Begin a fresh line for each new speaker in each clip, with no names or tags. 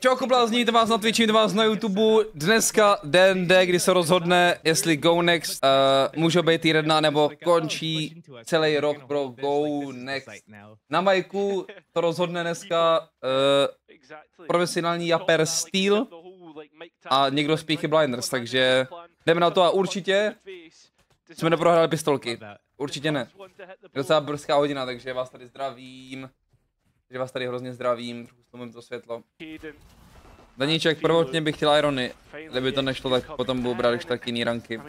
Čauko blázni, víte vás na Twitchi, víte vás na YouTube. Dneska den D, kdy se rozhodne, jestli GoNext může být týr 1 nebo končí celý rok pro GoNext. Na majku to rozhodne dneska profesionální japer Steel a někdo z Peaky Blinders, takže jdeme na to a určitě jsme neprohráli pistolky. Určitě ne. Je docela brzká hodina, takže vás tady zdravím. Takže vás tady hrozně zdravím, trochu stlumím to světlo. Daníček, prvotně bych chtěl Irony, kdyby to nešlo, tak potom budu brát ještě tak jiný ranky.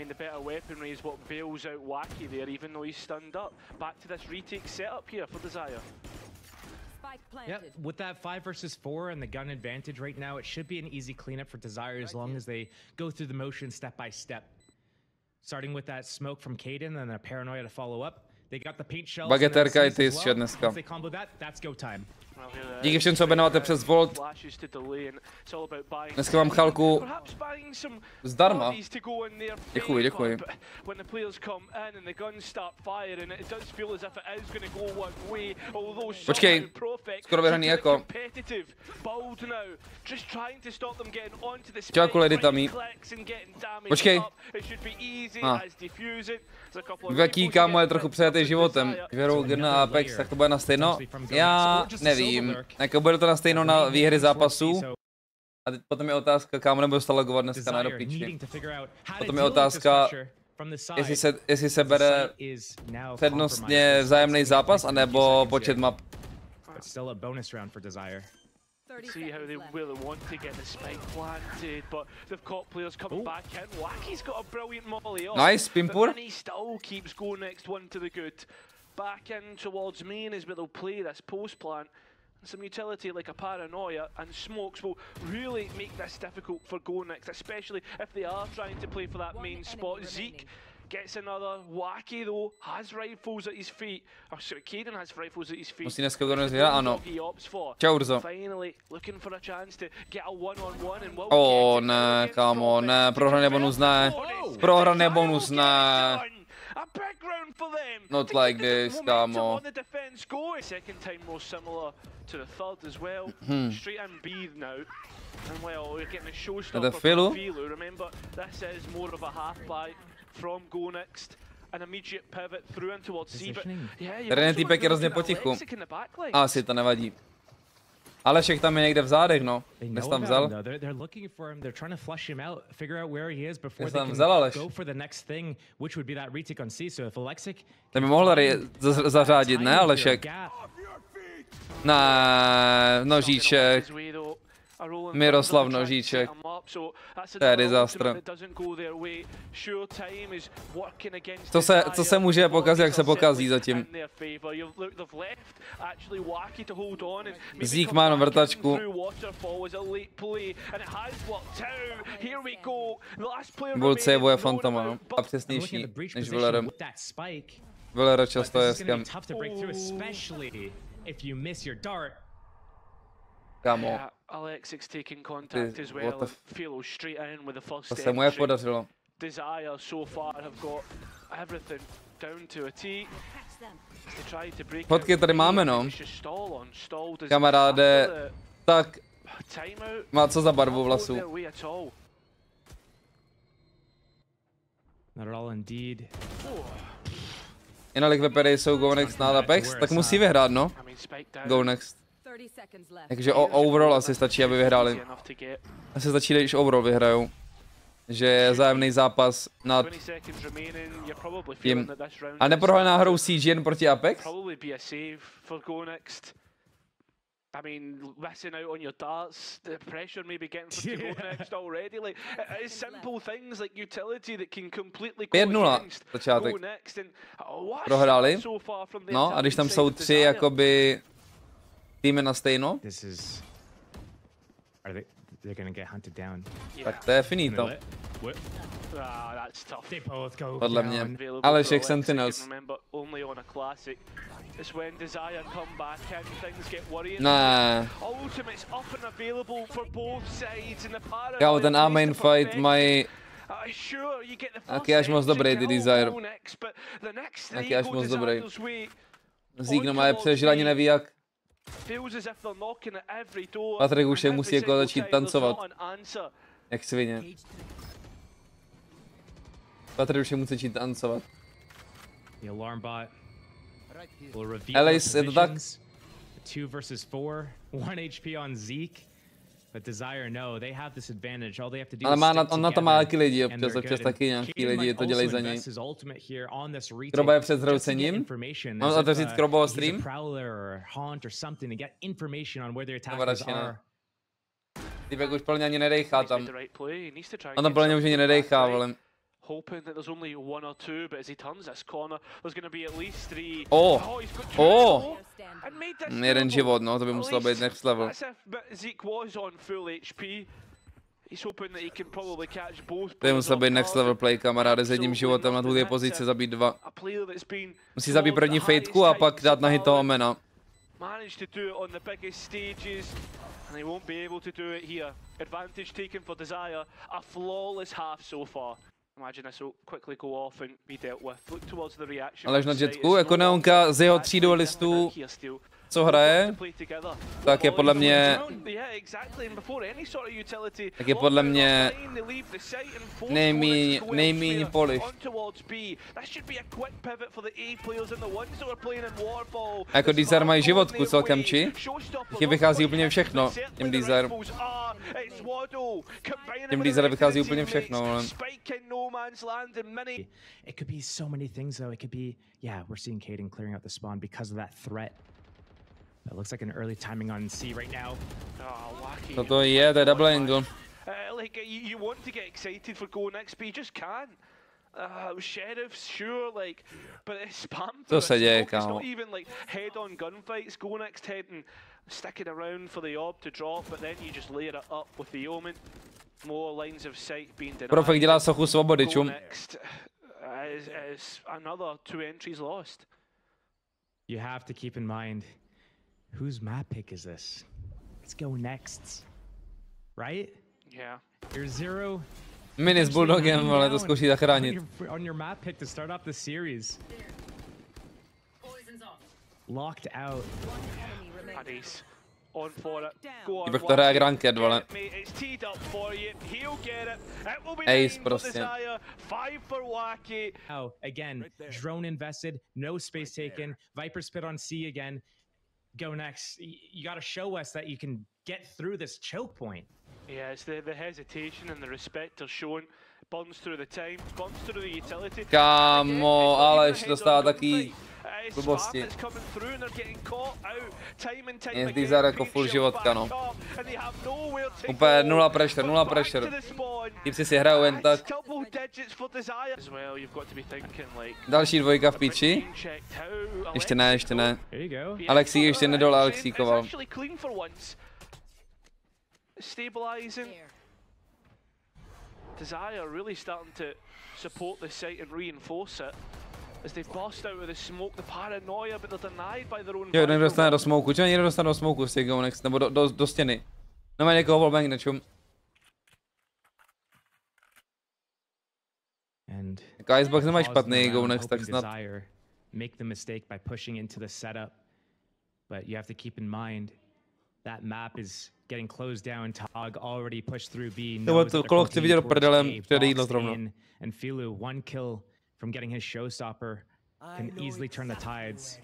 Yeah, with that 5 versus 4 and the gun advantage right now, it should be an easy cleanup for DSYRE as long as they go through the motion step by step. Starting with that smoke from Caden and a paranoia to follow up. They got the paint shells.
Bageterka i ty ještě dneska. Díky všem, co objednáváte přes Volt. Dneska mám chalku zdarma. Děkuji, děkuji. Počkej, skoro vyhraný jako. Čauku lady tamí. Počkej. Jaký kámo je trochu přejatý životem. Věrou GN a Apex, tak to bude na stejno? Já nevím. Jako bude to na stejno na výhry zápasů. A teď potom je otázka, kámo nebudu se logovat dneska na dopíči. Potom je otázka, jestli se bere přednostně vzájemný zápas, anebo počet map.
See how they really want to get the spike planted, but they've got players coming back in. Wacky's got a brilliant molly up.
Nice, Pimpur.
Minny still keeps going next one to the good. Back in towards main is where they'll play this post plant. And some utility like a paranoia and smokes will really make this difficult for GoNext, especially if they are trying to play for that main spot. Zeek gets another. Wacky though has rifles at his feet. Oh, sorry, Caden has rifles at his feet.
Musí dneska GoNext vyhrát, ano. Čau, Urzo. Oh, ne, kámo, ne, prohraný bonus ne. Prohraný bonus ne. Not like this, kámo. To filu?
From GoNext, an immediate pivot through in towards C, but
Ten týpek je hrozně potichu. Asi to nevadí. Ale však tam je někde v zádech, no. Kde jsi tam vzal? Kde jsi tam vzal, Aleš? Ten by mohl zařádit, ne, Alešek? Ne, nožíček. Miroslav Nožíček. To je disaster. Co se může pokazit, jak se pokazí zatím. Zík má jenom vrtačku. Bull saveuje Fantoma, no. A přesnější než Villerem. Villera často je scam. Kámo. To se mu jak podařilo. Fotky tady máme, no. Kamaráde, tak má co za barvu vlasů. Jinak vypadají jsou GoNext na Apex, tak musí vyhrát, no. GoNext. Takže overall asi stačí, aby vyhráli. Asi stačí, když overall vyhrajou. Že je vzájemný zápas nad tím. A neprohrají náhodou CGN proti Apex?
I mean, missing out on your darts, the pressure maybe getting from GoNext already. Like, it's simple things like utility that can completely go against GoNext.
Prohráli. No, a když tam jsou tři jakoby týmy na stejno, tak to je finito. Podle mě. Ale všech Sentinels. Ne. Kámo, ten A-main fight mají taky až moc dobrý, ty DSYRE. Taky až moc dobrý. Zík no má je přežil, ani neví jak. Patrik už je musí jako začít tancovat. Jak svině. Patrik už je musí začít tancovat. Alice, je to tak?
2 versus 4, 1 HP on Zeke. But DSYRE, no, they have this advantage. All they have to do
ale on na to má taky lidi, občas taky nějaký lidi to dělají za něj. Kroba je před zhroucením? Mám otevřít Kroboho stream? Nevadačně ne. Týpek už plně ani nedejchá tam. On tam plně už ani nedejchá, vole.
Hoping that there's only 1 or 2, but as he turns this corner, there's going to be at least 3.
Jeden život, no, to by muselo být next level. To by muselo být next level play, kamaráde, s jedním životem na tuhle pozici zabít 2. Musí zabít první fejtku a pak dát na hit toho Mena. And he won't be able to do it here. Advantage taken for DSYRE. A flawless half so far. Imagine this will quickly go off and be dealt with. Look towards the reaction. Alež na jetku, jako Neonka z jeho 3 duelistů, co hraje, tak je podle mě nejméně polish. A jako DSYRE mají životku celkem či? Jim vychází úplně všechno, těm DSYRE. Těm DSYRE vychází úplně všechno, ale...
It could be so many things though. It could be, yeah, we're seeing Kaden clearing out the spawn because of that threat. It looks like an early timing on C right now.
Co to je, to je double angle.
Like you want to get excited for GoNext, but you just can't. Sheriffs, sure, like, but it's spam.
Co se děje,
kámo? It's not even like head-on gunfights. GoNext heading, sticking around for the orb to drop, but then you just layer it up with the omen. More lines of sight being denied.
Profek dělá sochu svobody, čum.
Is another 2 entries lost.
You have to keep in mind, whose map pick is this? It's GoNext's, right?
Yeah.
You're 0.
Minny s Bulldogem, ale to zkouší zachránit.
On your map pick to start off the series. Locked out.
Hadis. On for it. Go on.
Týpek to hraje jak ranked, vole. Ace prostě.
Oh, again, drone invested, no space taken. Viper spit on C again. GoNext, you gotta show us that you can get through this choke point.
Yeah, it's the hesitation and the respect are shown. Burns through the time, burns through the utility.
Kámo, Aleš dostává taky blbosti. Je DSYRE jako full životka, no. Úplně nula pressure. Tipsi si hrajou jen tak. Další dvojka v píči. Ještě ne. Alexiiik ještě nedole alexiikoval.
Stabilizing. DSYRE really starting to support the site and reinforce it as they burst out of the smoke, the paranoia, but they're denied by their own.
Jo, někdo dostane do smoku, čo někdo dostane do smoku z těch GoNext, nebo do stěny. No má někoho wallbang nečum. Jako Icebox nemají špatný GoNext, tak snad.
Make the mistake by pushing into the setup, but you have to keep in mind that map is getting closed down. Tog already pushed through B.
To kolo chci vidět prdelem, přijde jídlo zrovna.
And Filu, 1 kill from getting his showstopper can easily turn the tides.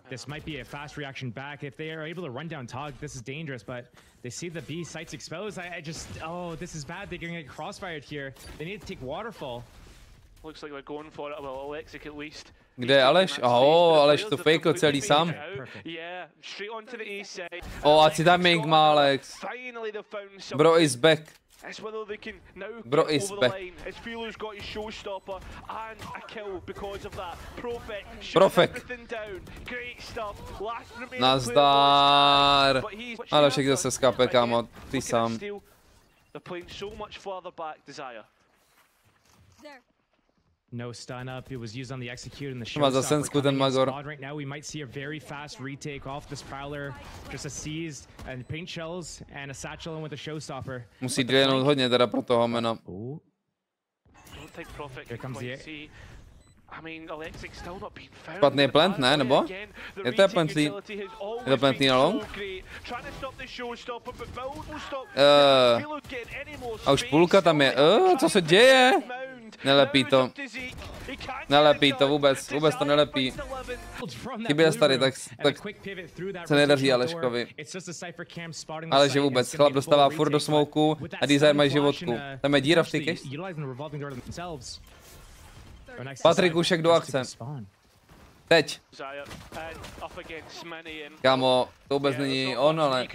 This might be a fast reaction back. If they are able to run down Tog, this is dangerous, but they see the B sites exposed. I just, oh, this is bad. They're going to get crossfired here. They need to take Waterfall.
Looks like they're going for it. Well, alexiiik at least.
Kde je Aleš? Aleš to fake'l celý sám. Ať si tam make má Alex. Bro is back. Bro is back. Profek. Nazdar. Alešek zase skápe, kámo. Ty sám.
No stun up. It was used on the execute and the
show. Ten Magor.
Right now we might see a very fast retake off this prowler. Just a seized and paint shells and a satchel in with a showstopper.
Musí drainout hodně teda pro toho Mena.
Here comes the
Špatný plant, ne? Nebo? Je to plantlý? Je to plantlý na long? A už půlka tam je. Co se děje? Nelepí to. Nelepí to vůbec. Vůbec to nelepí. Chyběl tady, tak se nedaří Aleškovi. Ale že vůbec. Chlap dostává furt do smoku a DSYRE mají životku. Tam je díra v ty cache. Patrik Ušek do akce. Teď. Kámo, to vůbec není on, ale...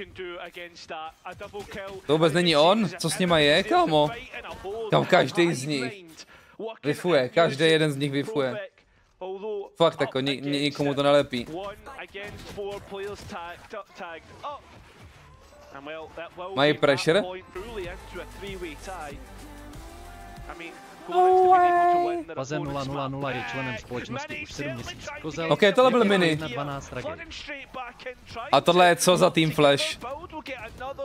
To vůbec není on? Co s nima je, kámo? Kam každý z nich vyfuje, každý jeden z nich vyfuje. Fakt jako, nikomu to nelepí. Mají pressure?
Bazén 000 je členem společnosti už 7 měsíců. Kozel.
Ok, tohle byl Minny. A tohle je co za Team Flash?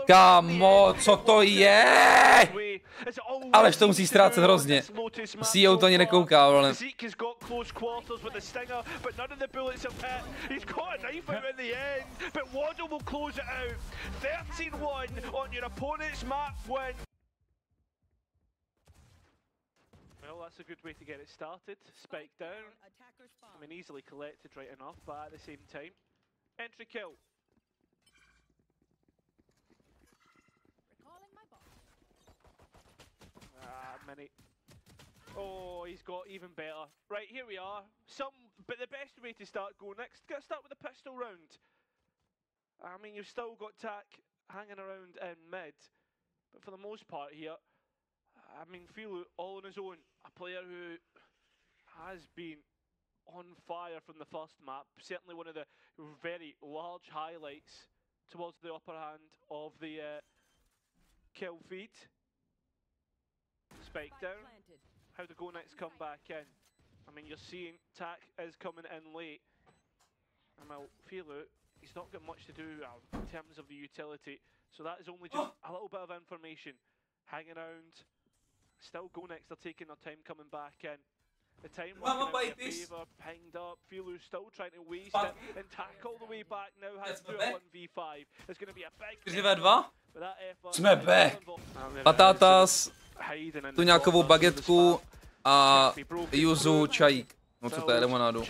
Kámo, co to je? Alež to musí ztrácet hrozně. CEO to ani nekouká, ale...
Well, that's a good way to get it started. Spike down. I mean, easily collected right enough, but at the same time, entry kill. Minny. Oh, he's got even better. Right, here we are. But the best way to start GoNext, start with a pistol round. I mean, you've still got Tack hanging around in mid, but for the most part here, I mean, Filu all on his own, a player who has been on fire from the first map, certainly one of the very large highlights towards the upper hand of the kill feed. Spike down, how the GoNext come back in. I mean, you're seeing Tack is coming in late. And well, Filu, he's not got much to do in terms of the utility, so that is only just a little bit of information. Hanging around. Still GoNext are taking their time coming back in. The time working out in favour, pinged up. Filu still trying to waste it and Tack all the way back now has to do a 1v5. It's going to be a big...
4v2? Jsme back. Patatas, tu nějakovou bagetku a juzu čajík. No co to je, limonádu.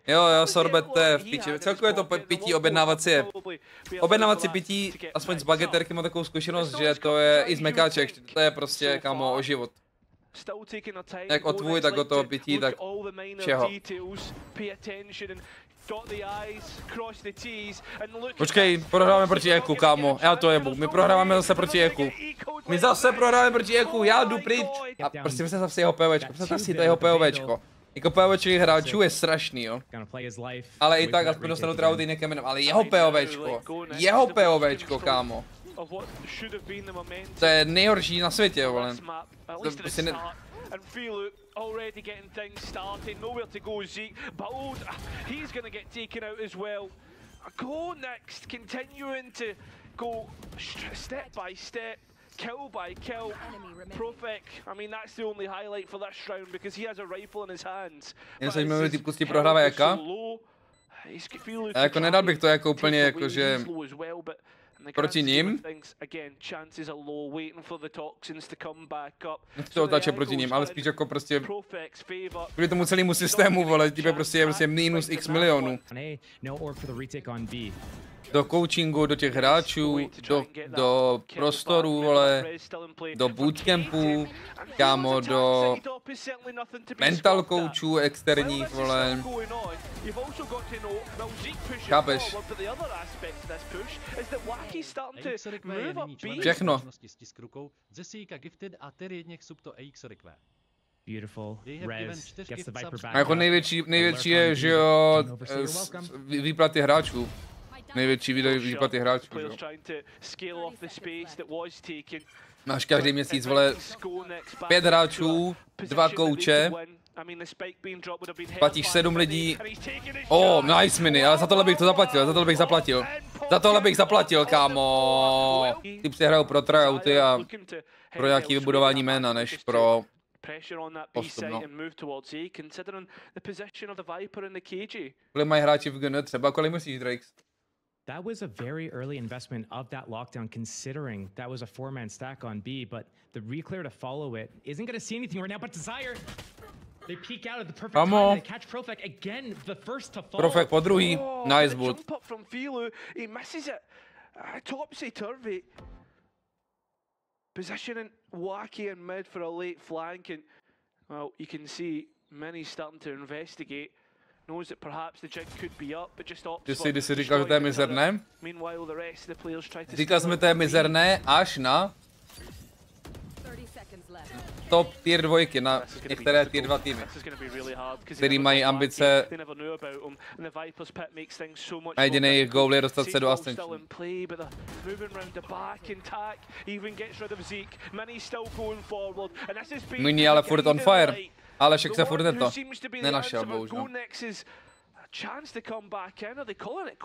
Jo, sorbete v piči. Celkově to pití objednávací je. Objednávací pití, aspoň z bageterky mám takovou zkušenost, že to je i z mekáček. To je prostě, kámo, o život. Jak o tvůj, tak o toho pití, tak všeho. Počkej, prohráváme proti Eku, kámo. Já to jebu. My prohráváme zase proti Eku. My zase prohráváme proti Eku, já jdu pryč. A prostě představ si jeho POVčko, představ si to jeho POVčko. Jako POVček hráčů je strašný, jo. Ale i tak aspoň dostanu trauty někam jinam. Ale jeho POVčko, kámo. To je nejhorší na světě, vole. To prostě ne...
Already getting things started, nowhere to go Zeke, Bold, he's going to get taken out as well. GoNext continuing to go step by step, kill by kill. Profek, I mean that's the only highlight for this round because he has a rifle in his hands.
Jen se jmenuje typ pustí prohrává jaka? A jako nedal bych to jako úplně jako že... Proti ním? To otáče proti ním, ale spíš jako prostě kvůli tomu celému systému, vole, je prostě minus x milionů. Do coachingu, do těch hráčů, do prostorů, vole, do bootcampů, kámo, do mental coachů externích, vole. Chápeš? Všechno. A jako největší je, že jo, výplaty hráčů. Největší výplaty hráčů, jo. Máš každý měsíc, vole, 5 hráčů, 2 kouče, platíš 7 lidí. Nice Minny, ale za tohle bych to zaplatil, za tohle bych zaplatil, kámo. Ty si hrajou pro tryouty a pro nějaký vybudování jména, než pro
pressure on that B side and move towards A, considering the position of the Viper and the KG.
Kolik mají hráči v GN třeba, kolik myslíš, Drakes?
That was a very early investment of that lockdown, considering that was a 4-man stack on B, but the reclear to follow it isn't going to see anything right now, but DSYRE, they peek out at the perfect time, they catch Profek again, the first to fall.
Profek po druhý, nice boot.
Jump up from Filu, he misses it, topsy-turvy. Positioning Wacky in mid for a late flank, and well, you can see Minny starting to investigate. Knows that perhaps the jig could be up, but just opts for
Když si říkal, že to je mizerné?
Meanwhile, the rest of the players try to.
Říkal jsme, to je mizerné až na top tier 2 na některé tier 2 týmy, který mají ambice a jediný jejich goal je dostat se do Ascension. Minny ale furt on fire, ale však se furt nenašel, bohužel.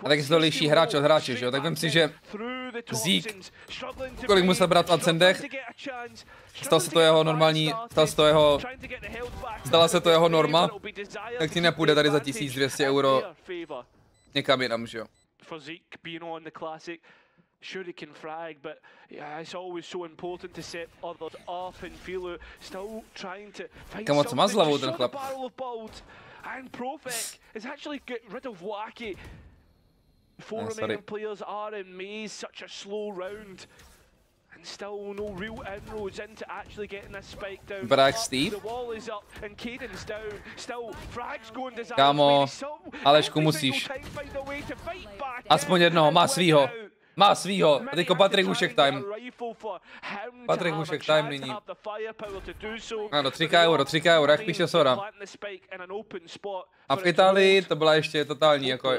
A taky se to liší hráč od hráče, že jo? Tak vem si, že zyík, kolik musel brát v Ascendech, zdala se to jeho norma, tak ti nepůjde tady za 1200 euro někam jinam, že jo?
Sure he can frag, but yeah, it's always so important to set others up, and Filu still trying to find something to show the barrel of Bold. And Profek is actually get rid of Wacky. 4 remaining players are in maze, such a slow round. And still no real inroads into actually getting this spike down.
Brák Steve.
The wall is up and Caden's down. Still frags going DSYRE.
Kámo, Alešku musíš. Aspoň jednoho, má svýho. Má svýho. A teďko Patrik Hušek time. Patrik Hušek time nyní. Ano, 3K euro, jak píše Sora. A v Itálii to byla ještě totální jako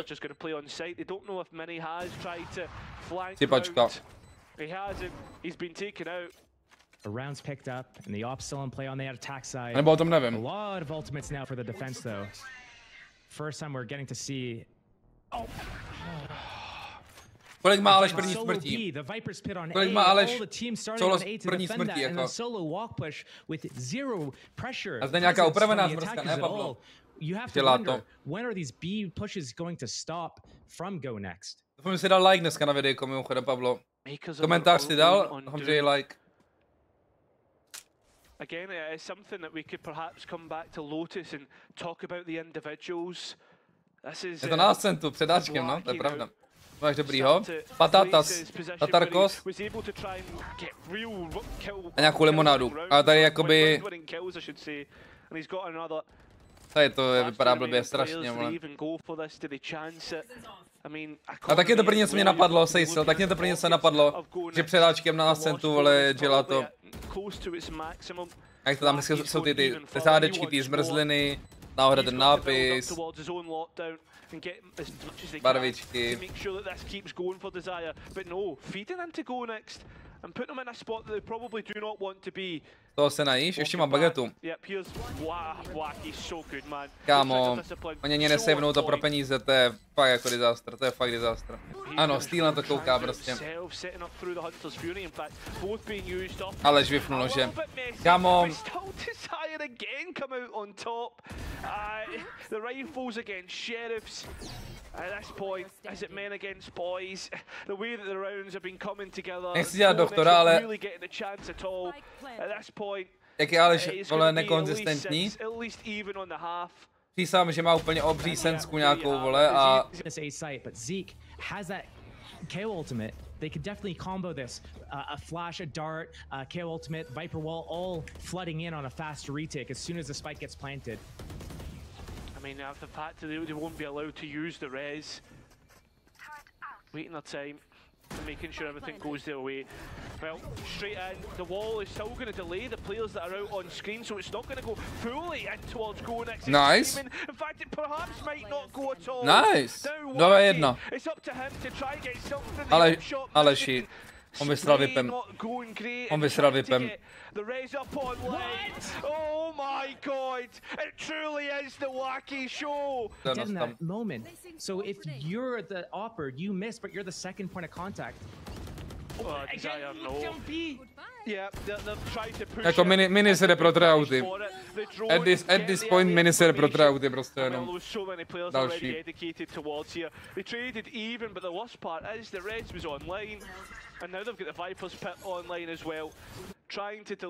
sypačka. Nebo o tom nevím. Kolik má Aleš první smrtí? Kolik má Aleš solo první smrtí, jako? A zde nějaká upravená zmrzka, ne, Pavlo? Dělá to. Doufám, že jsi dal like dneska na videjko, mimochodem, Pavlo. Komentář si dal, doufám, že je like.
Again, it is something that we could perhaps come back to Lotus and talk about the individuals.
Je to na Ascentu, před Ačkem, no, to je pravda. Máš dobrýho. Patatas, Tatarkos a nějakou limonádu. A tady jakoby... Tady to vypadá blbě strašně, vole. A taky to první, co mě napadlo, Sejsel, tak mě to první, co napadlo, že před Ačkem na Ascentu, vole, dělá to. Jak to tam jsou ty řádečky, ty zmrzliny, náhoda ten nápis. Barvičky. Toho se najíš? Ještě mám bagetu. Kámo, oni ani nesejvnou to pro peníze, to je fakt jako disaster, to je fakt disaster. Ano, Steel na to kouká prostě. Ale žvifnul nože. Kámo.
At this point, is it men against boys? The way that the rounds have been coming together,
nechci dělat doktora, ale
really getting the chance at all. At this point,
jak je Aleš, vole, nekonzistentní. Přísám, že má úplně obří sensku nějakou, vole, a...
KO ultimate, they could definitely combo this. A flash, a dart, KO ultimate, Viper wall, all flooding in on a fast retake as soon as the spike gets planted.
I mean, the fact that they won't be allowed to use the res, waiting their time, making sure everything goes their way. Well, straight in, the wall is still going to delay the players that are out on screen, so it's not going to go fully in towards GoNext.
Nice.
In fact, it perhaps might not go at all.
Nice. 2-1.
It's up to him to try and get something.
Aleši. On vysral VIPem. On vysral VIPem.
The raise up on lane. Oh my god! It truly is the wacky show.
In that moment. So if you're the opper, you miss, but you're the second point of contact.
DSYRE, no.
Jako Minny se jde pro tryouty. At this point Minny se jde pro tryouty prostě jenom. Další.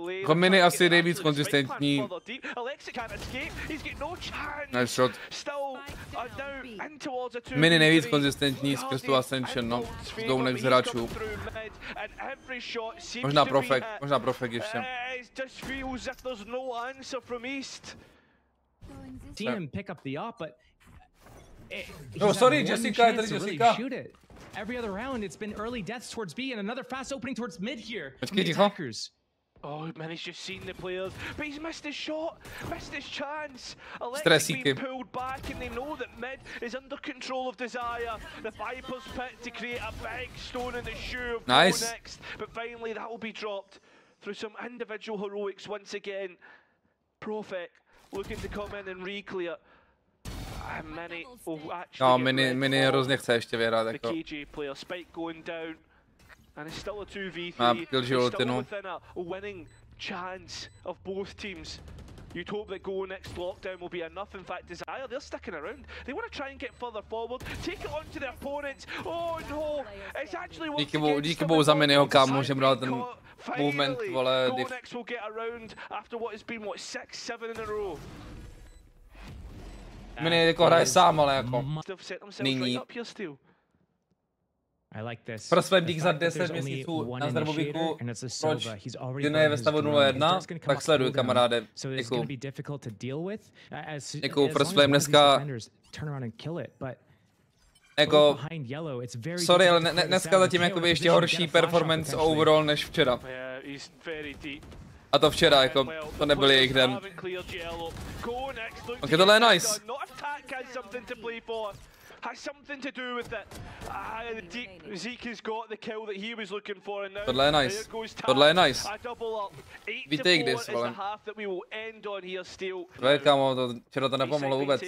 Jako Minny asi nejvíc konzistentní. Nice shot. Minny nejvíc konzistentní skrz tu Ascension, no. Z GoNext hráčů. Možná profek ještě. No, sorry, Jessica, je tady Jessica.
Every other round, it's been early deaths towards B and another fast opening towards mid here.
Počkej, ticho.
Oh, Minny's just seen the players, but he's missed his shot, missed his chance.
Alexiiik
being pulled back, and they know that mid is under control of DSYRE. The Viper's pit to create a big stone in the shoe of GoNext, but finally that will be dropped through some individual heroics once again. Profek looking to come in and re-clear. Minny will actually
Minny hrozně chce ještě vyhrát jako.
The KJ player, Spike going down. And it's still a 2v3, still within a winning chance of both teams. You'd hope that GoNext lockdown will be enough. In fact, DSYRE, they're sticking around. They want to try and get further forward, take it on to their opponents. Oh no, it's actually
díky bohu za Minnyho, kámo, že mu dal ten movement, vole.
GoNext will get around after what has been, what, 6-7 in a row.
Minny jako hraje sám, ale jako nyní. Pro svém dík za 10 měsíců na zdravobíku, proč Dino je ve stavu 0-1, tak sleduj, kamaráde. Děkuju pro svém dneska. Jako, sorry, ale dneska zatím jakoby ještě horší performance overall než včera. A to včera, jako, to nebyl jejich den. Ok, tohle je nice.
Has something to do with it. Zeke has got the kill that he was looking for, and now
tohle je nice. Tohle je nice. We take this, vole. Kámo, to včera to nepomohlo vůbec.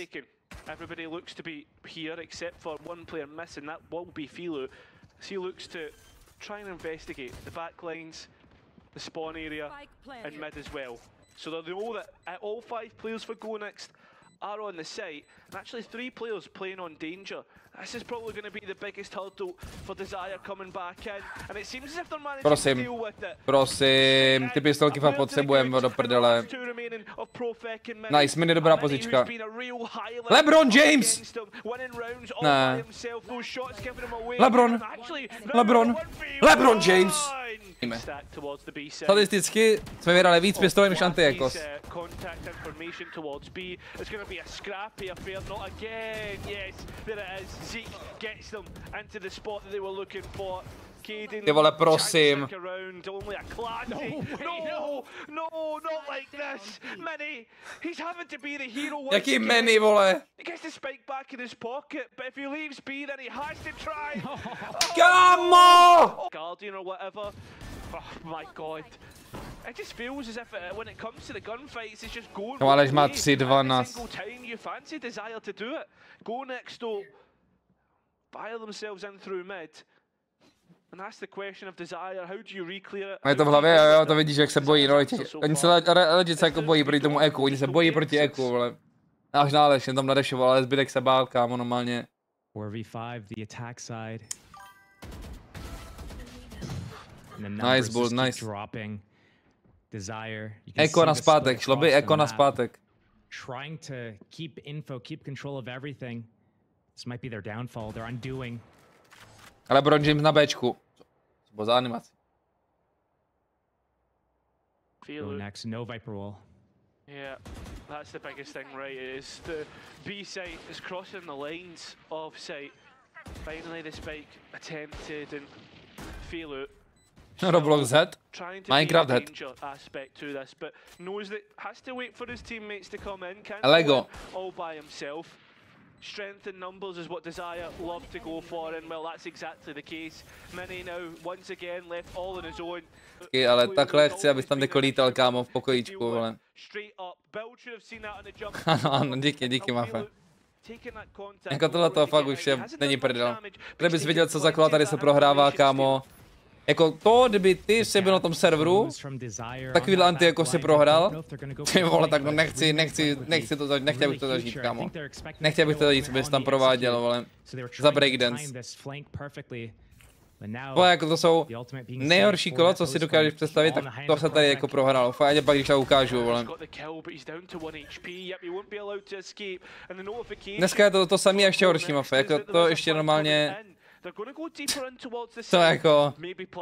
Everybody looks to be here except for one player missing. That will be Philo. He looks to try and investigate the back lines, the spawn area, and mid as well. So they know that all 5 players for GoNext are on the site, and actually 3 players playing on danger. This is probably going to be the biggest hurdle for DSYRE coming back in, and it seems as if they're managing to deal with it.
Prosím, ty pistolky fakt potřebujeme do prdele. Nice, Minny dobrá pozička. LeBron James! Ne. LeBron James! Statisticky jsme vyhrali víc pistolek než Antiekos. Ty vole, prosím. Jaký Minny, vole? Kámo!
It just feels as if when it comes to the gunfights, it's just going.
No, alež má 3-12.
Single time you fancy DSYRE to do it. GoNext will fire themselves in through mid. And that's the question of DSYRE. How do you re-clear it?
Je to v hlavě, jo, to vidíš, jak se bojí, no, oni se legit jako bojí proti tomu eku, oni se bojí proti eku, vole. Až náleš, jen tam nadešoval, ale zbytek se bál, kámo, normálně.
4v5, the attack side.
Nice bull, nice.
DSYRE.
Eko na zpátek, šlo by Eko na zpátek.
Trying to keep info, keep control of everything. This might be their downfall, their undoing.
Ale LeBron James na Bčku. Co bylo za animaci?
Next, no Viper wall.
Yeah, that's the biggest thing, right? Is the B site is crossing the lines of site. Finally, the spike attempted and fail out.
Roblox head, Minecraft head.
Aspect to this, but knows that has to wait for his teammates to come in. Can't
Lego
all by himself. Strength in numbers is what DSYRE love to go for, and well, that's exactly the case. Minny now once again left all on his own.
Ale takhle chci, abys tam lítal, kámo, v pokojíčku, vole. Ano, díky, Mafe. Jako tohle toho fakt už je, není prdel. Kdybys viděl, co za kola tady se prohrává, kámo. Jako to, kdyby ty jsi byl na tom serveru, takovýhle anti jako si prohrál, ty vole, tak no nechtěl bych to zažít, kámo. Nechtěl bych to zažít, co bys tam prováděl, vole, za breakdance. Vole, jako to jsou nejhorší kolo, co si dokážeš představit, tak to se tady jako prohrál. Fajně pak, když to ukážu, vole. Dneska je to samý a ještě horší mafia, jako to ještě normálně... To jako...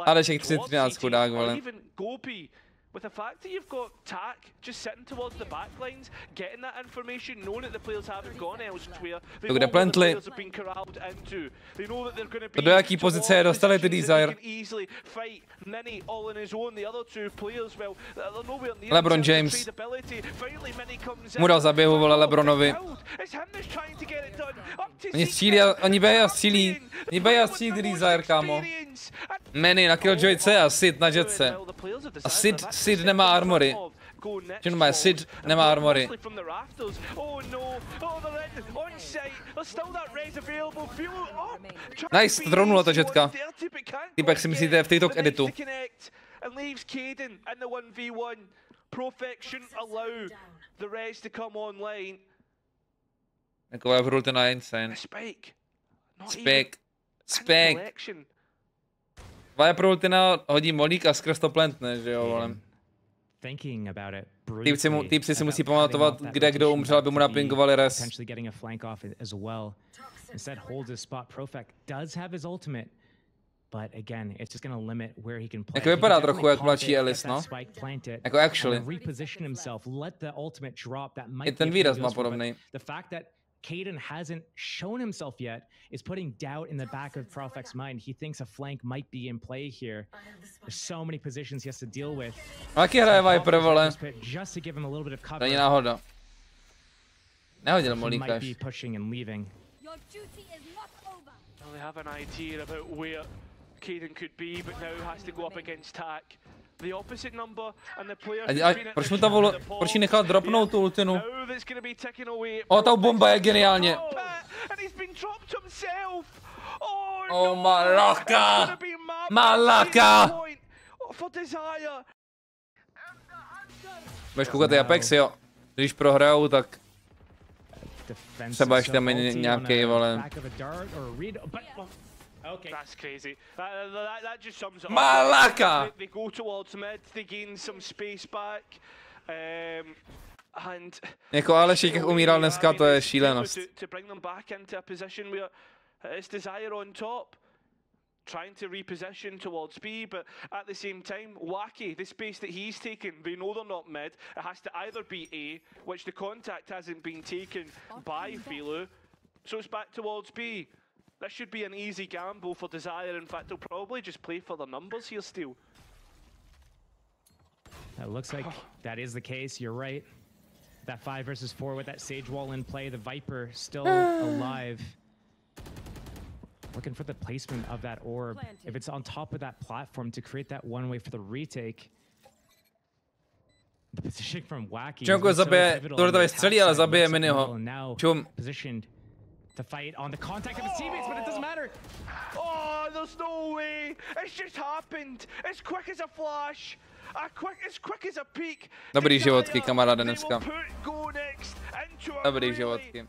Alešek 313 chudák, vole.
With the fact that you've got TAC just sitting towards the back lines, getting that information, knowing that the players haven't gone elsewhere, they know where the players have been corralled into. They know that they're going to be
do jaký pozice je dostali ty DSYRE?
Easily fight Minny all on his own. The other two players, well, they're nowhere near
LeBron James.
Finally, Minny comes in.
Mu dal zaběhu, vole, LeBronovi. Oni střílí, oni bejí a střílí. Oni bejí a střílí ty DSYRE, kámo. Minny na Killjoyce a Sid na Jetce. A Sid nemá armory. Že nemá, Sid nemá armory. Nice, dronula ta Jetka. Týpek si myslíte v TikTok editu. Jako já vrul ten insane. Spike. Viperultina hodí molík a skrz to plantne, že jo, vole. Týpci si musí pamatovat, kde kdo umřel, aby mu napingovali res. Jako vypadá trochu jak mladší Alice, no. Jako actually. I ten výraz má podobný.
Kaden hasn't shown himself yet is putting doubt in the back of Profec's mind. He thinks a flank might be in play here. There's so many positions he has to deal with.
Jaký hraje Viper, vole? Není náhoda. Nehodil molíkaš.
They have an idea about where Kaden could be, but now has to go up against TAC. The opposite number and the players.
Proč mu ta volo, proč jí nechal dropnout tu ultinu? O, ta bomba je geniálně. Oh, malaka! Malaka! Budeš koukat ty Apexy, jo. Když prohrajou, tak třeba ještě tam je nějaký, vole.
Okay. That's crazy. That just sums it up.
Malaka!
They go towards mid, they gain some space back. And
jako Alexiiik jak umíral dneska, to je šílenost.
To bring them back into a position where it's DSYRE on top, trying to reposition towards B, but at the same time, Wacky, the space that he's taken, they know they're not mid. It has to either be A, which the contact hasn't been taken by Philo, so it's back towards B. This should be an easy gamble for DSYRE. In fact, they'll probably just play for the numbers here still.
That looks like that is the case. You're right. That 5 versus 4 with that Sage wall in play. The Viper still alive. Looking for the placement of that orb. If it's on top of that platform to create that one way for the retake. The position from Wacky.
Čonko zabije, tohle střelí, ale zabije Minnyho. Čum.
To fight on the contact of his teammates, but it doesn't matter.
Oh, there's no way. It's just happened. As quick as a flash. As quick as a peek.
Dobrý životky, kamaráde, dneska. Dobrý životky.